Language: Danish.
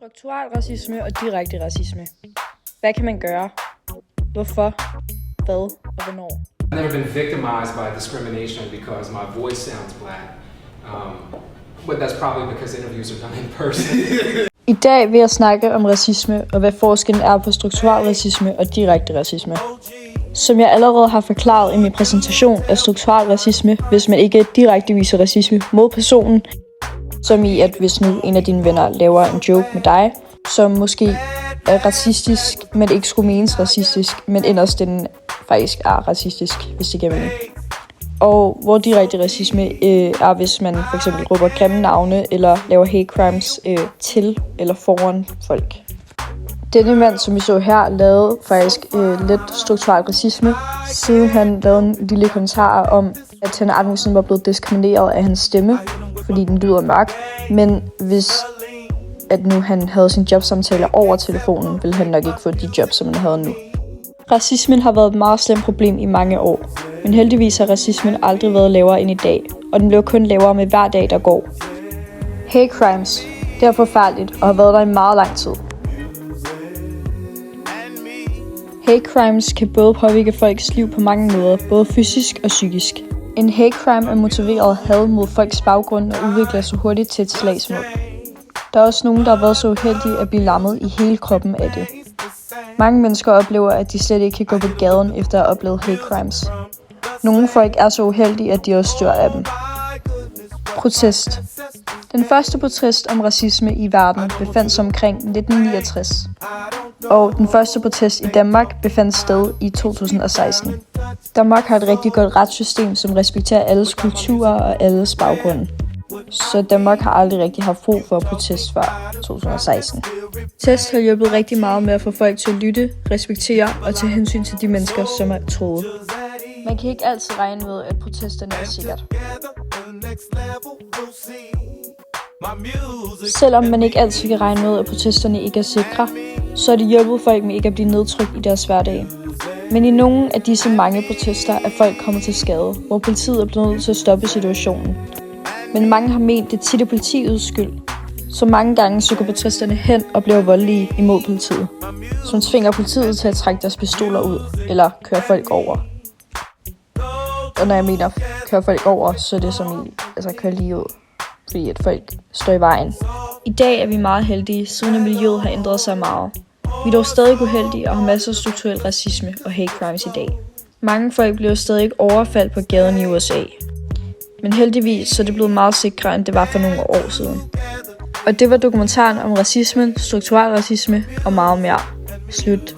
Strukturel racisme og direkte racisme. Hvad kan man gøre? Hvorfor? Hvad og hvornår? I've never been victimized by discrimination because my voice sounds black. But that's probably because interviews are done in person. I dag vil jeg snakke om racisme og hvad forskellen er på strukturel racisme og direkte racisme. Som jeg allerede har forklaret i min præsentation af strukturel racisme, hvis man ikke direkte viser racisme mod personen, som i at hvis nu en af dine venner laver en joke med dig, som måske er racistisk, men ikke skulle menes racistisk, men inderst den faktisk er racistisk, hvis det giver mening. Og hvor direkte racisme er, hvis man for eksempel råber grimme navne eller laver hate crimes til eller foran folk. Denne mand, som vi så her, lavede faktisk lidt strukturel racisme, siden han lavede en lille kommentar om, at han aldrig var blevet diskrimineret af hans stemme, fordi den lyder mørk. Men hvis at nu han havde sin jobsamtaler over telefonen, ville han nok ikke få de jobs, som han havde nu. Racismen har været et meget slemt problem i mange år, men heldigvis har racismen aldrig været lavere end i dag, og den bliver kun lavere med hver dag, der går. Hate crimes, det er forfærdeligt og har været der i meget lang tid. Hate crimes kan både påvirke folks liv på mange måder, både fysisk og psykisk. En hate crime er motiveret had mod folks baggrund og udvikler sig hurtigt til et slagsmål. Der er også nogen, der har været så uheldige at blive lammet i hele kroppen af det. Mange mennesker oplever, at de slet ikke kan gå på gaden efter at have oplevet hate crimes. Nogle folk er så uheldige, at de også dør af dem. Protest. Den første protest om racisme i verden befandt sig omkring 1969. Og den første protest i Danmark befandt sted i 2016. Danmark har et rigtig godt retssystem, som respekterer alles kulturer og alles baggrunde. Så Danmark har aldrig rigtig haft brug for at protest før 2016. Protest har hjulpet rigtig meget med at få folk til at lytte, respektere og tage hensyn til de mennesker, som er troede. Man kan ikke altid regne med, at protesterne er sikkert. Selvom man ikke altid kan regne med, at protesterne ikke er sikre, så er det hjulpet folk med ikke at blive nedtrykt i deres hverdag. Men i nogle af disse mange protester er folk kommet til skade, hvor politiet er blevet nødt til at stoppe situationen. Men mange har ment, det tit er politiets skyld. Så mange gange så går protesterne hen og bliver voldelige imod politiet, som tvinger politiet til at trække deres pistoler ud eller køre folk over. Og når jeg mener køre folk over, så er det som i køre lige ud, fordi at folk står i vejen. I dag er vi meget heldige, siden at miljøet har ændret sig meget. Vi er dog stadig uheldige og har masser af strukturel racisme og hate crimes i dag. Mange folk bliver stadig overfaldt på gaden i USA. Men heldigvis så er det blevet meget sikrere, end det var for nogle år siden. Og det var dokumentaren om racismen, strukturel racisme og meget mere. Slut.